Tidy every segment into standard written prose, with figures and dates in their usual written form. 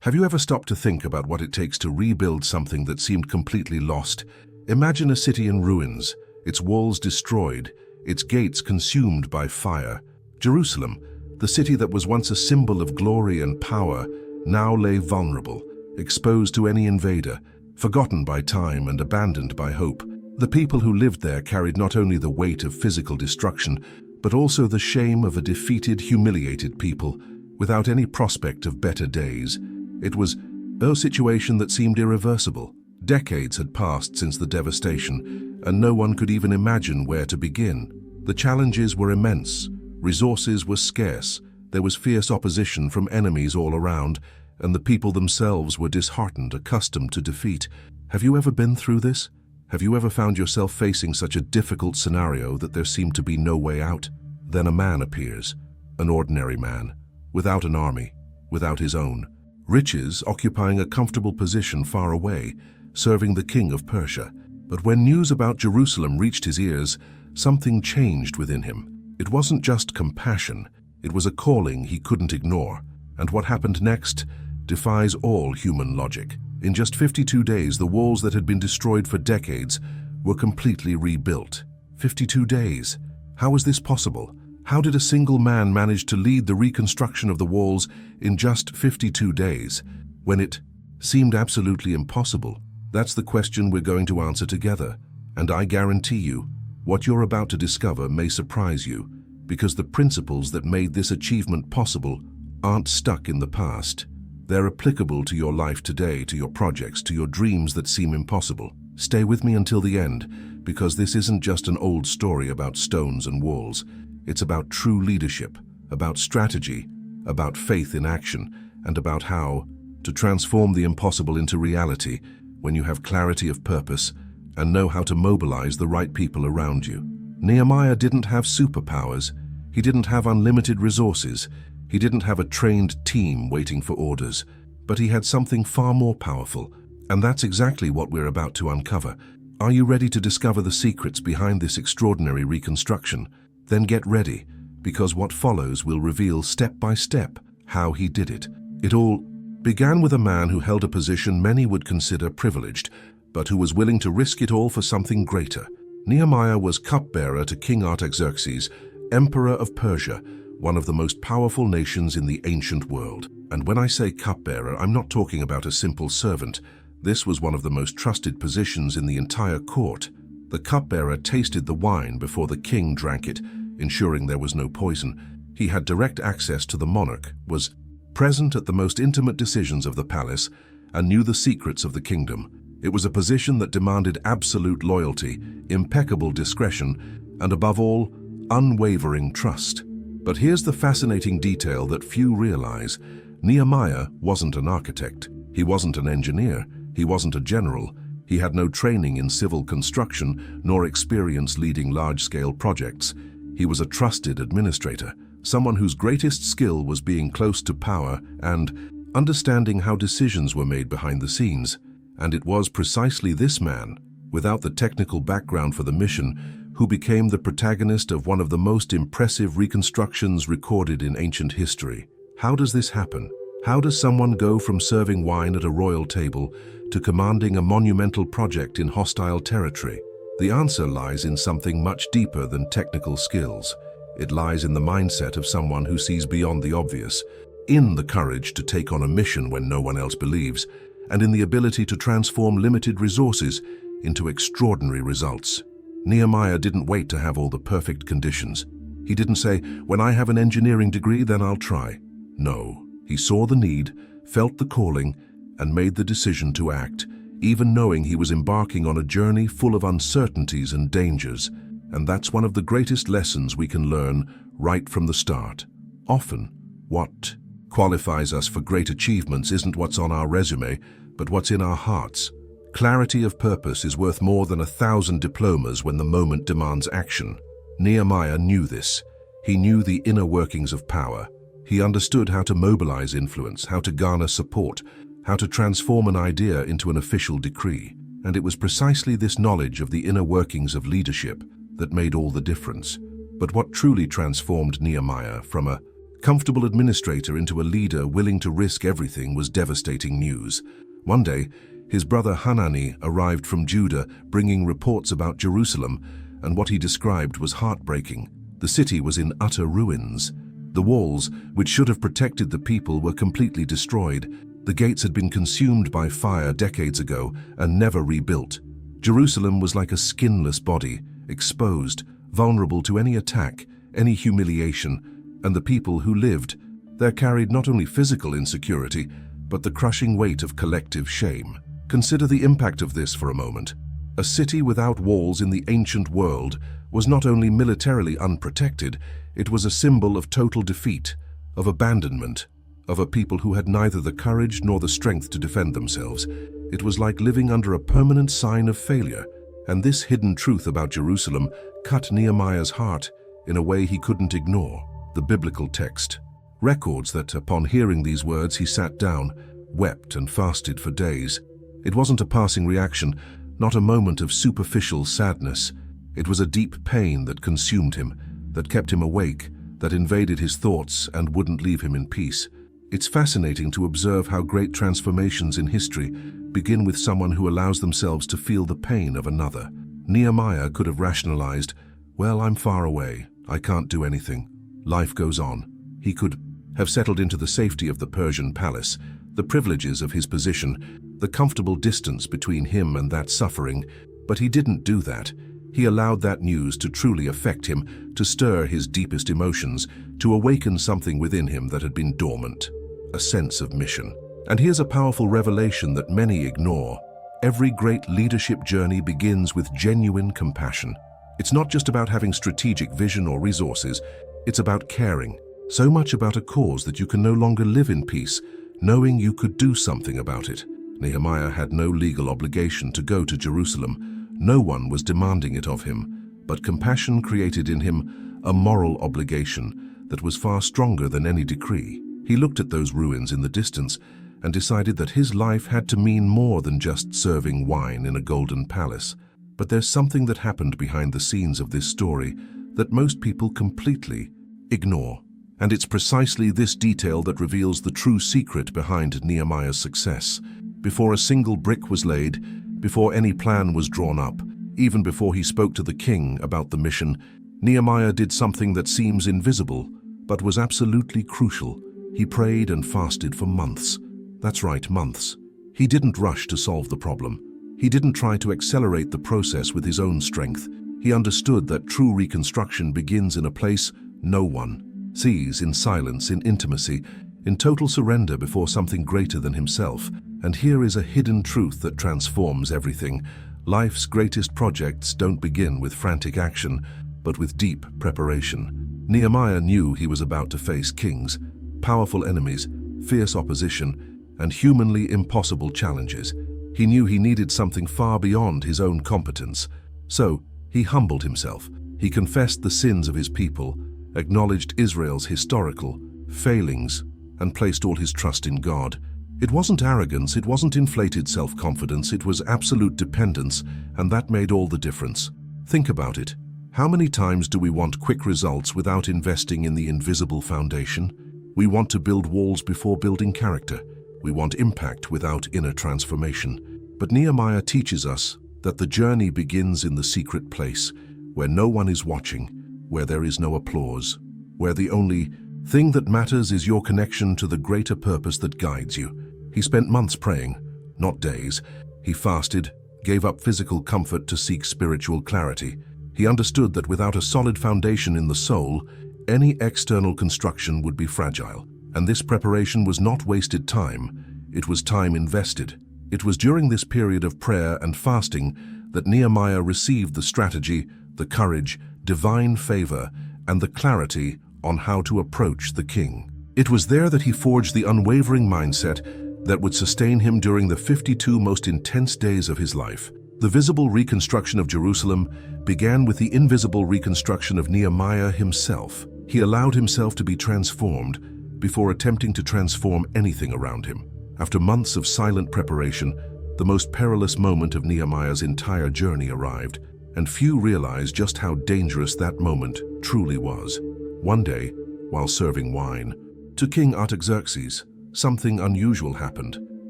Have you ever stopped to think about what it takes to rebuild something that seemed completely lost? Imagine a city in ruins, its walls destroyed, its gates consumed by fire. Jerusalem, the city that was once a symbol of glory and power, now lay vulnerable, exposed to any invader, forgotten by time and abandoned by hope. The people who lived there carried not only the weight of physical destruction, but also the shame of a defeated, humiliated people, without any prospect of better days. It was a situation that seemed irreversible. Decades had passed since the devastation, and no one could even imagine where to begin. The challenges were immense, resources were scarce, there was fierce opposition from enemies all around, and the people themselves were disheartened, accustomed to defeat. Have you ever been through this? Have you ever found yourself facing such a difficult scenario that there seemed to be no way out? Then a man appears, an ordinary man, without an army, without his own. Riches occupying a comfortable position far away, serving the king of Persia. But when news about Jerusalem reached his ears, something changed within him. It wasn't just compassion, it was a calling he couldn't ignore. And what happened next defies all human logic. In just 52 days, the walls that had been destroyed for decades were completely rebuilt. 52 days. How was this possible? How did a single man manage to lead the reconstruction of the walls in just 52 days, when it seemed absolutely impossible? That's the question we're going to answer together, and I guarantee you, what you're about to discover may surprise you, because the principles that made this achievement possible aren't stuck in the past. They're applicable to your life today, to your projects, to your dreams that seem impossible. Stay with me until the end, because this isn't just an old story about stones and walls. It's about true leadership, about strategy, about faith in action, and about how to transform the impossible into reality when you have clarity of purpose and know how to mobilize the right people around you. Nehemiah didn't have superpowers. He didn't have unlimited resources. He didn't have a trained team waiting for orders. But he had something far more powerful, and that's exactly what we're about to uncover. Are you ready to discover the secrets behind this extraordinary reconstruction? Then get ready, because what follows will reveal step by step how he did it. It all began with a man who held a position many would consider privileged, but who was willing to risk it all for something greater. Nehemiah was cupbearer to King Artaxerxes, Emperor of Persia, one of the most powerful nations in the ancient world. And when I say cupbearer, I'm not talking about a simple servant. This was one of the most trusted positions in the entire court. The cupbearer tasted the wine before the king drank it, ensuring there was no poison. He had direct access to the monarch, was present at the most intimate decisions of the palace, and knew the secrets of the kingdom. It was a position that demanded absolute loyalty, impeccable discretion, and above all, unwavering trust. But here's the fascinating detail that few realize. Nehemiah wasn't an architect. He wasn't an engineer. He wasn't a general. He had no training in civil construction, nor experience leading large-scale projects. He was a trusted administrator, someone whose greatest skill was being close to power and understanding how decisions were made behind the scenes. And it was precisely this man, without the technical background for the mission, who became the protagonist of one of the most impressive reconstructions recorded in ancient history. How does this happen? How does someone go from serving wine at a royal table to commanding a monumental project in hostile territory? The answer lies in something much deeper than technical skills. It lies in the mindset of someone who sees beyond the obvious, in the courage to take on a mission when no one else believes, and in the ability to transform limited resources into extraordinary results. Nehemiah didn't wait to have all the perfect conditions. He didn't say, "When I have an engineering degree, then I'll try." No, he saw the need, felt the calling, and made the decision to act, even knowing he was embarking on a journey full of uncertainties and dangers. And that's one of the greatest lessons we can learn right from the start. Often, what qualifies us for great achievements isn't what's on our resume, but what's in our hearts. Clarity of purpose is worth more than 1,000 diplomas when the moment demands action. Nehemiah knew this. He knew the inner workings of power. He understood how to mobilize influence, how to garner support, how to transform an idea into an official decree. And it was precisely this knowledge of the inner workings of leadership that made all the difference. But what truly transformed Nehemiah from a comfortable administrator into a leader willing to risk everything was devastating news. One day, his brother Hanani arrived from Judah bringing reports about Jerusalem, and what he described was heartbreaking. The city was in utter ruins. The walls, which should have protected the people, were completely destroyed. The gates had been consumed by fire decades ago and never rebuilt. Jerusalem was like a skinless body, exposed, vulnerable to any attack, any humiliation, and the people who lived there carried not only physical insecurity, but the crushing weight of collective shame. Consider the impact of this for a moment. A city without walls in the ancient world was not only militarily unprotected, it was a symbol of total defeat, of abandonment, of a people who had neither the courage nor the strength to defend themselves. It was like living under a permanent sign of failure. And this hidden truth about Jerusalem cut Nehemiah's heart in a way he couldn't ignore. The biblical text records that upon hearing these words he sat down, wept and fasted for days. It wasn't a passing reaction, not a moment of superficial sadness. It was a deep pain that consumed him, that kept him awake, that invaded his thoughts and wouldn't leave him in peace. It's fascinating to observe how great transformations in history begin with someone who allows themselves to feel the pain of another. Nehemiah could have rationalized, "Well, I'm far away. I can't do anything. Life goes on." He could have settled into the safety of the Persian palace, the privileges of his position, the comfortable distance between him and that suffering, but he didn't do that. He allowed that news to truly affect him, to stir his deepest emotions, to awaken something within him that had been dormant, a sense of mission. And here's a powerful revelation that many ignore. Every great leadership journey begins with genuine compassion. It's not just about having strategic vision or resources, it's about caring, so much about a cause that you can no longer live in peace, knowing you could do something about it. Nehemiah had no legal obligation to go to Jerusalem. No one was demanding it of him, but compassion created in him a moral obligation that was far stronger than any decree. He looked at those ruins in the distance and decided that his life had to mean more than just serving wine in a golden palace. But there's something that happened behind the scenes of this story that most people completely ignore. And it's precisely this detail that reveals the true secret behind Nehemiah's success. Before a single brick was laid, before any plan was drawn up, even before he spoke to the king about the mission, Nehemiah did something that seems invisible, but was absolutely crucial. He prayed and fasted for months. That's right, months. He didn't rush to solve the problem. He didn't try to accelerate the process with his own strength. He understood that true reconstruction begins in a place no one sees, in silence, in intimacy, in total surrender before something greater than himself. And here is a hidden truth that transforms everything. Life's greatest projects don't begin with frantic action, but with deep preparation. Nehemiah knew he was about to face kings, powerful enemies, fierce opposition, and humanly impossible challenges. He knew he needed something far beyond his own competence. So, he humbled himself. He confessed the sins of his people, acknowledged Israel's historical failings, and placed all his trust in God. It wasn't arrogance, it wasn't inflated self-confidence, it was absolute dependence, and that made all the difference. Think about it. How many times do we want quick results without investing in the invisible foundation? We want to build walls before building character. We want impact without inner transformation. But Nehemiah teaches us that the journey begins in the secret place, where no one is watching, where there is no applause, where the only thing that matters is your connection to the greater purpose that guides you. He spent months praying, not days. He fasted, gave up physical comfort to seek spiritual clarity. He understood that without a solid foundation in the soul, any external construction would be fragile. And this preparation was not wasted time, it was time invested. It was during this period of prayer and fasting that Nehemiah received the strategy, the courage, divine favor, and the clarity on how to approach the king. It was there that he forged the unwavering mindset that would sustain him during the 52 most intense days of his life. The visible reconstruction of Jerusalem began with the invisible reconstruction of Nehemiah himself. He allowed himself to be transformed before attempting to transform anything around him. After months of silent preparation, the most perilous moment of Nehemiah's entire journey arrived, and few realized just how dangerous that moment truly was. One day, while serving wine. To King Artaxerxes, something unusual happened.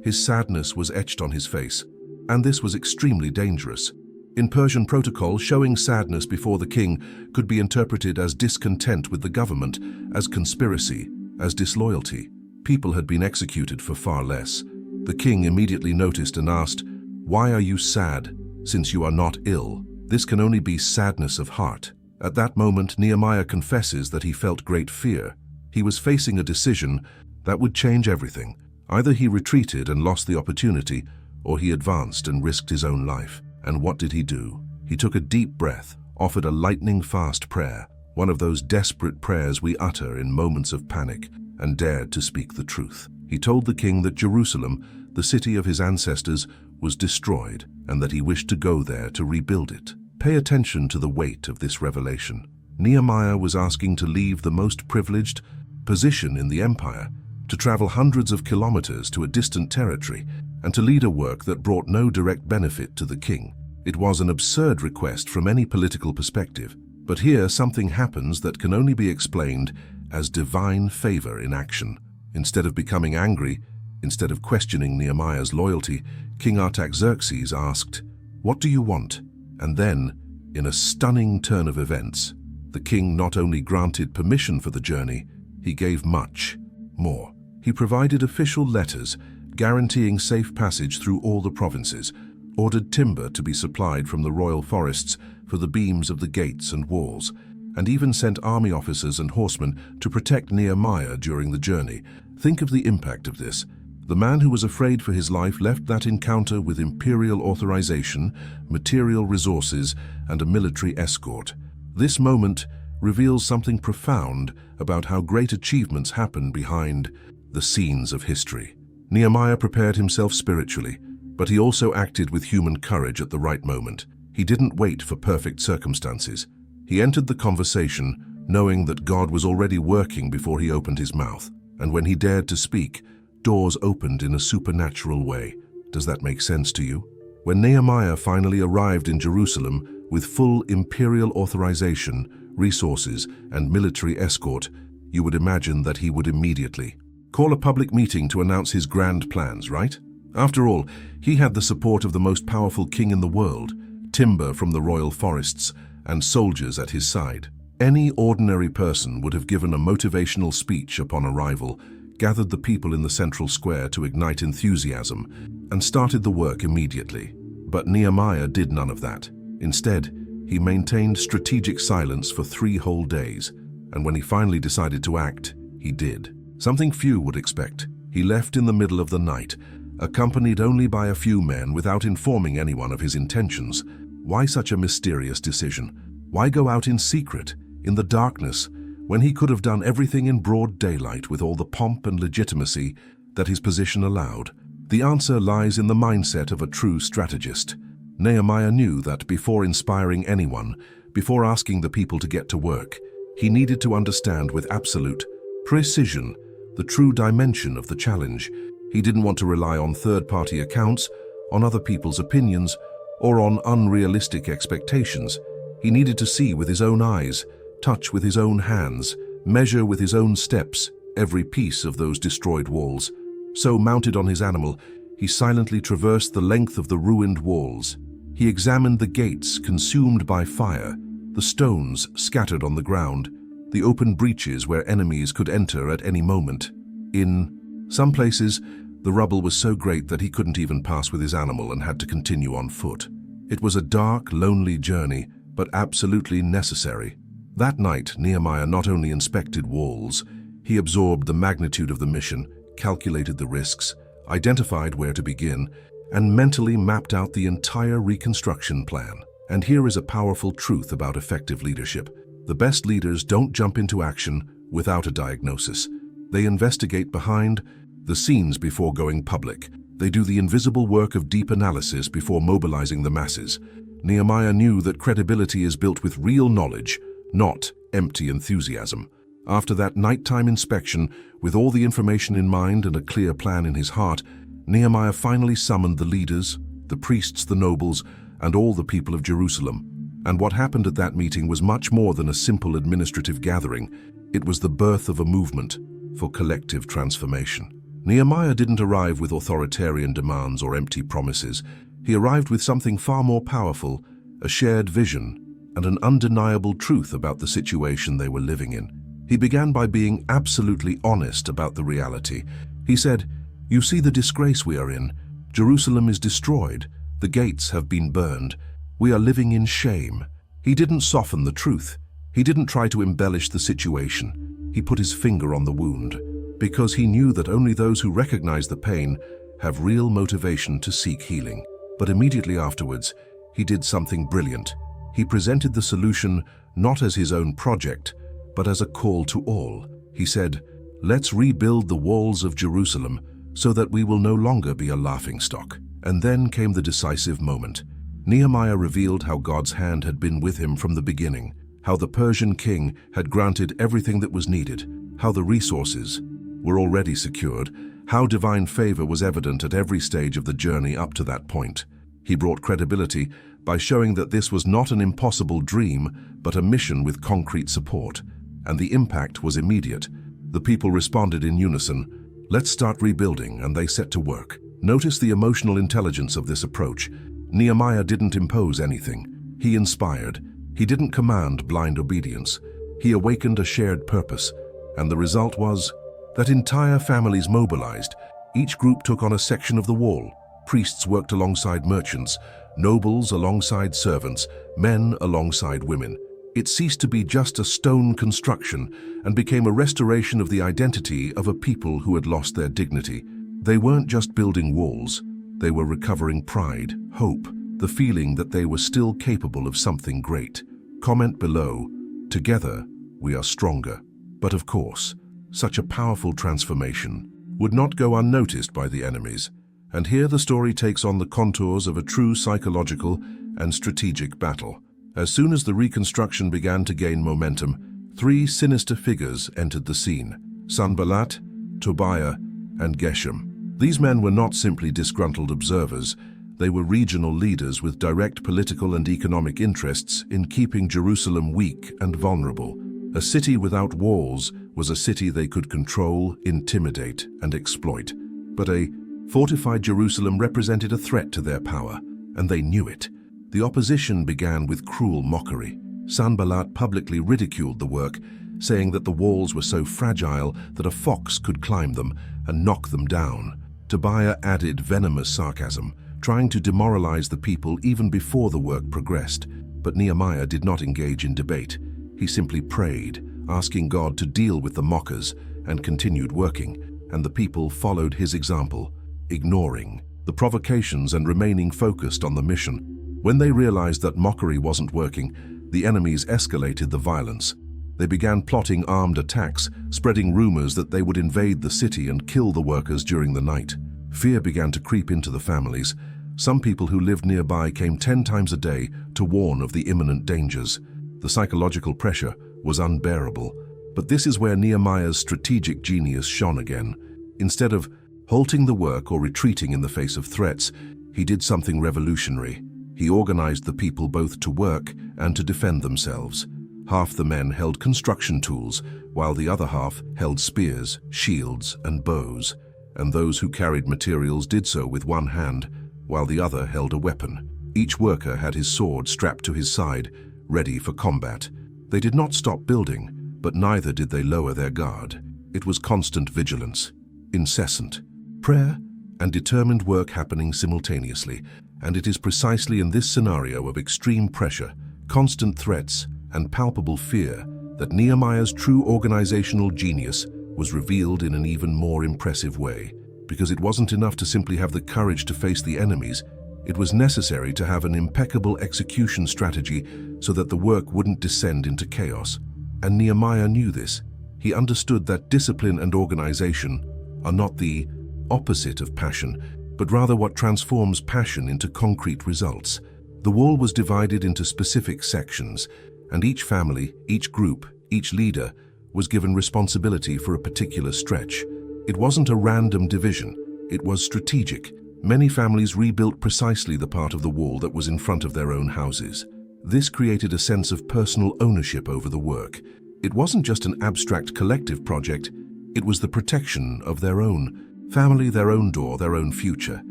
His sadness was etched on his face, and this was extremely dangerous. In Persian protocol, showing sadness before the king could be interpreted as discontent with the government, as conspiracy, as disloyalty. People had been executed for far less. The king immediately noticed and asked, "Why are you sad, since you are not ill? This can only be sadness of heart." At that moment, Nehemiah confesses that he felt great fear. He was facing a decision that would change everything. Either he retreated and lost the opportunity, or he advanced and risked his own life. And what did he do? He took a deep breath, offered a lightning-fast prayer, one of those desperate prayers we utter in moments of panic, and dared to speak the truth. He told the king that Jerusalem, the city of his ancestors, was destroyed, and that he wished to go there to rebuild it. Pay attention to the weight of this revelation. Nehemiah was asking to leave the most privileged position in the empire, to travel hundreds of kilometers to a distant territory, and to lead a work that brought no direct benefit to the king. It was an absurd request from any political perspective. But here something happens that can only be explained as divine favor in action. Instead of becoming angry, instead of questioning Nehemiah's loyalty, King Artaxerxes asked, "What do you want?" And then, in a stunning turn of events, the king not only granted permission for the journey, he gave much more. He provided official letters guaranteeing safe passage through all the provinces, ordered timber to be supplied from the royal forests for the beams of the gates and walls, and even sent army officers and horsemen to protect Nehemiah during the journey. Think of the impact of this. The man who was afraid for his life left that encounter with imperial authorization, material resources, and a military escort. This moment reveals something profound about how great achievements happen behind the scenes of history. Nehemiah prepared himself spiritually, but he also acted with human courage at the right moment. He didn't wait for perfect circumstances. He entered the conversation knowing that God was already working before he opened his mouth, and when he dared to speak, doors opened in a supernatural way. Does that make sense to you? When Nehemiah finally arrived in Jerusalem with full imperial authorization, resources, and military escort, you would imagine that he would immediately call a public meeting to announce his grand plans, right? After all, he had the support of the most powerful king in the world, timber from the royal forests, and soldiers at his side. Any ordinary person would have given a motivational speech upon arrival, gathered the people in the central square to ignite enthusiasm, and started the work immediately. But Nehemiah did none of that. Instead, he maintained strategic silence for 3 whole days, and when he finally decided to act, he did. Something few would expect. He left in the middle of the night, accompanied only by a few men without informing anyone of his intentions. Why such a mysterious decision? Why go out in secret, in the darkness, when he could have done everything in broad daylight with all the pomp and legitimacy that his position allowed? The answer lies in the mindset of a true strategist. Nehemiah knew that before inspiring anyone, before asking the people to get to work, he needed to understand with absolute precision the true dimension of the challenge. He didn't want to rely on third-party accounts, on other people's opinions, or on unrealistic expectations. He needed to see with his own eyes, touch with his own hands, measure with his own steps every piece of those destroyed walls. So, mounted on his animal, he silently traversed the length of the ruined walls. He examined the gates consumed by fire, the stones scattered on the ground, the open breaches where enemies could enter at any moment. In some places, the rubble was so great that he couldn't even pass with his animal and had to continue on foot. It was a dark, lonely journey, but absolutely necessary. That night, Nehemiah not only inspected walls, he absorbed the magnitude of the mission, calculated the risks, identified where to begin, and mentally mapped out the entire reconstruction plan. And here is a powerful truth about effective leadership. The best leaders don't jump into action without a diagnosis. They investigate behind the scenes before going public. They do the invisible work of deep analysis before mobilizing the masses. Nehemiah knew that credibility is built with real knowledge, not empty enthusiasm. After that nighttime inspection, with all the information in mind and a clear plan in his heart, Nehemiah finally summoned the leaders, the priests, the nobles, and all the people of Jerusalem. And what happened at that meeting was much more than a simple administrative gathering. It was the birth of a movement for collective transformation. Nehemiah didn't arrive with authoritarian demands or empty promises. He arrived with something far more powerful, a shared vision and an undeniable truth about the situation they were living in. He began by being absolutely honest about the reality. He said, "You see the disgrace we are in. Jerusalem is destroyed. The gates have been burned. We are living in shame." He didn't soften the truth. He didn't try to embellish the situation. He put his finger on the wound, because he knew that only those who recognize the pain have real motivation to seek healing. But immediately afterwards, he did something brilliant. He presented the solution not as his own project, but as a call to all. He said, "Let's rebuild the walls of Jerusalem so that we will no longer be a laughingstock." And then came the decisive moment. Nehemiah revealed how God's hand had been with him from the beginning, how the Persian king had granted everything that was needed, how the resources were already secured, how divine favor was evident at every stage of the journey up to that point. He brought credibility by showing that this was not an impossible dream, but a mission with concrete support. And the impact was immediate. The people responded in unison, "Let's start rebuilding," and they set to work. Notice the emotional intelligence of this approach. Nehemiah didn't impose anything. He inspired. He didn't command blind obedience. He awakened a shared purpose. And the result was that entire families mobilized. Each group took on a section of the wall. Priests worked alongside merchants, nobles alongside servants, men alongside women. It ceased to be just a stone construction and became a restoration of the identity of a people who had lost their dignity. They weren't just building walls, they were recovering pride, hope, the feeling that they were still capable of something great. Comment below, "Together, we are stronger." But of course, such a powerful transformation would not go unnoticed by the enemies. And here the story takes on the contours of a true psychological and strategic battle. As soon as the reconstruction began to gain momentum, three sinister figures entered the scene: Samballat, Tobiah, and Geshem. These men were not simply disgruntled observers. They were regional leaders with direct political and economic interests in keeping Jerusalem weak and vulnerable. A city without walls was a city they could control, intimidate, and exploit. But a fortified Jerusalem represented a threat to their power, and they knew it. The opposition began with cruel mockery. Samballat publicly ridiculed the work, saying that the walls were so fragile that a fox could climb them and knock them down. Tobiah added venomous sarcasm, trying to demoralize the people even before the work progressed. But Nehemiah did not engage in debate. He simply prayed, asking God to deal with the mockers, and continued working, and the people followed his example, ignoring the provocations and remaining focused on the mission. When they realized that mockery wasn't working, the enemies escalated the violence. They began plotting armed attacks, spreading rumors that they would invade the city and kill the workers during the night. Fear began to creep into the families. Some people who lived nearby came 10 times a day to warn of the imminent dangers. The psychological pressure was unbearable. But this is where Nehemiah's strategic genius shone again. Instead of halting the work or retreating in the face of threats, he did something revolutionary. He organized the people both to work and to defend themselves. Half the men held construction tools, while the other half held spears, shields, and bows. And those who carried materials did so with one hand, while the other held a weapon. Each worker had his sword strapped to his side, ready for combat. They did not stop building, but neither did they lower their guard. It was constant vigilance, incessant prayer, and determined work happening simultaneously. And it is precisely in this scenario of extreme pressure, constant threats, and palpable fear that Nehemiah's true organizational genius was revealed in an even more impressive way. Because it wasn't enough to simply have the courage to face the enemies, it was necessary to have an impeccable execution strategy so that the work wouldn't descend into chaos. And Nehemiah knew this. He understood that discipline and organization are not the opposite of passion, but rather what transforms passion into concrete results. The wall was divided into specific sections, and each family, each group, each leader was given responsibility for a particular stretch. It wasn't a random division, it was strategic. Many families rebuilt precisely the part of the wall that was in front of their own houses. This created a sense of personal ownership over the work. It wasn't just an abstract collective project, it was the protection of their own family, their own door, their own future.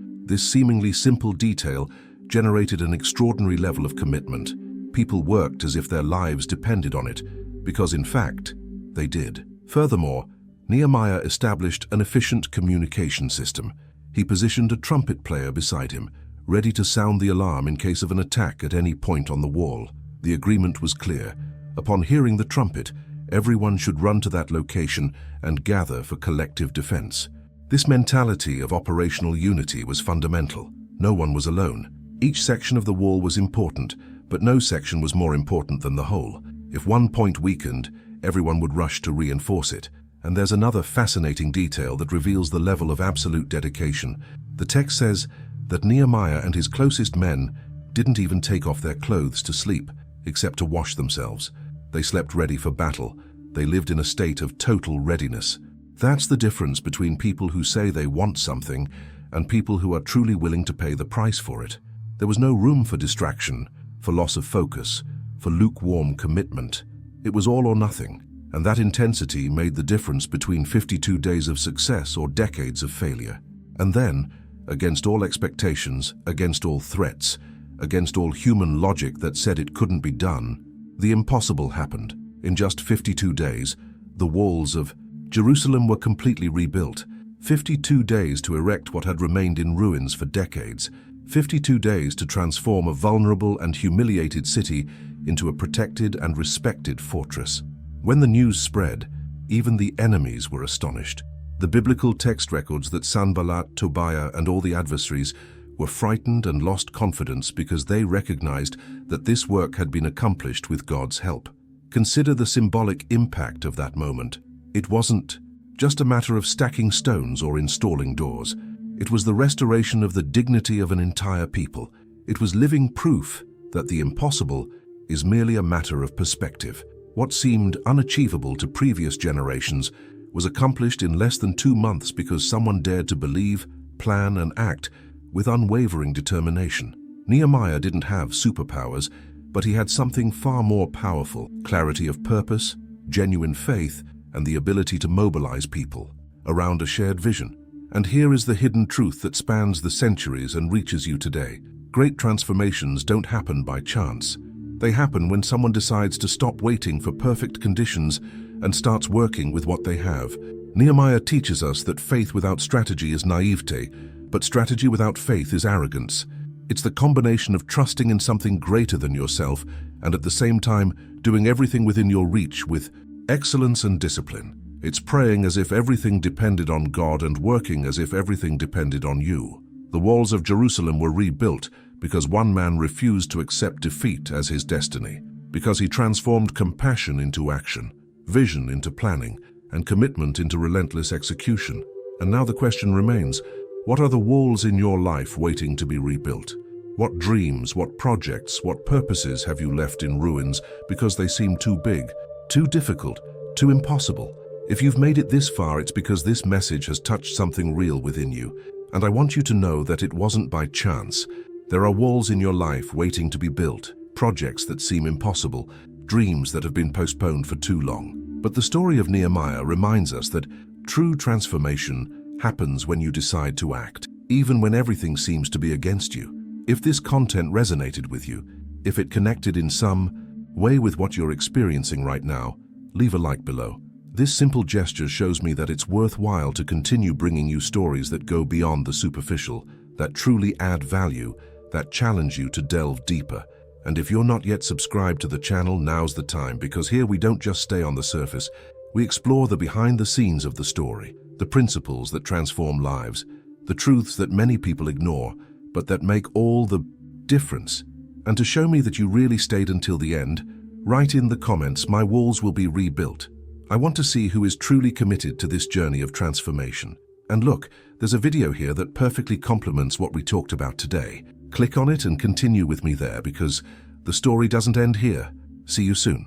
This seemingly simple detail generated an extraordinary level of commitment. People worked as if their lives depended on it, because in fact, they did. Furthermore, Nehemiah established an efficient communication system. He positioned a trumpet player beside him, ready to sound the alarm in case of an attack at any point on the wall. The agreement was clear. Upon hearing the trumpet, everyone should run to that location and gather for collective defense. This mentality of operational unity was fundamental. No one was alone. Each section of the wall was important, but no section was more important than the whole. If one point weakened, everyone would rush to reinforce it. And there's another fascinating detail that reveals the level of absolute dedication. The text says that Nehemiah and his closest men didn't even take off their clothes to sleep, except to wash themselves. They slept ready for battle. They lived in a state of total readiness. That's the difference between people who say they want something and people who are truly willing to pay the price for it. There was no room for distraction, for loss of focus, for lukewarm commitment. It was all or nothing. And that intensity made the difference between 52 days of success or decades of failure. And then, against all expectations, against all threats, against all human logic that said it couldn't be done, the impossible happened. In just 52 days, the walls of Jerusalem were completely rebuilt. 52 days to erect what had remained in ruins for decades. 52 days to transform a vulnerable and humiliated city into a protected and respected fortress. When the news spread, even the enemies were astonished. The biblical text records that Samballat, Tobiah, and all the adversaries were frightened and lost confidence because they recognized that this work had been accomplished with God's help. Consider the symbolic impact of that moment. It wasn't just a matter of stacking stones or installing doors. It was the restoration of the dignity of an entire people. It was living proof that the impossible is merely a matter of perspective. What seemed unachievable to previous generations was accomplished in less than 2 months because someone dared to believe, plan, and act with unwavering determination. Nehemiah didn't have superpowers, but he had something far more powerful: clarity of purpose, genuine faith, and the ability to mobilize people around a shared vision. And here is the hidden truth that spans the centuries and reaches you today. Great transformations don't happen by chance. They happen when someone decides to stop waiting for perfect conditions and starts working with what they have. Nehemiah teaches us that faith without strategy is naivete, but strategy without faith is arrogance. It's the combination of trusting in something greater than yourself and at the same time doing everything within your reach with excellence and discipline. It's praying as if everything depended on God and working as if everything depended on you. The walls of Jerusalem were rebuilt because one man refused to accept defeat as his destiny, because he transformed compassion into action, vision into planning, and commitment into relentless execution. And now the question remains, what are the walls in your life waiting to be rebuilt? What dreams, what projects, what purposes have you left in ruins because they seem too big, too difficult, too impossible? If you've made it this far, it's because this message has touched something real within you. And I want you to know that it wasn't by chance. There are walls in your life waiting to be built, projects that seem impossible, dreams that have been postponed for too long. But the story of Nehemiah reminds us that true transformation happens when you decide to act, even when everything seems to be against you. If this content resonated with you, if it connected in some way with what you're experiencing right now, leave a like below. This simple gesture shows me that it's worthwhile to continue bringing you stories that go beyond the superficial, that truly add value, that challenge you to delve deeper. And if you're not yet subscribed to the channel, now's the time, because here we don't just stay on the surface. We explore the behind the scenes of the story, the principles that transform lives, the truths that many people ignore, but that make all the difference. And to show me that you really stayed until the end, write in the comments, "My walls will be rebuilt." I want to see who is truly committed to this journey of transformation. And look, there's a video here that perfectly complements what we talked about today. Click on it and continue with me there, because the story doesn't end here. See you soon.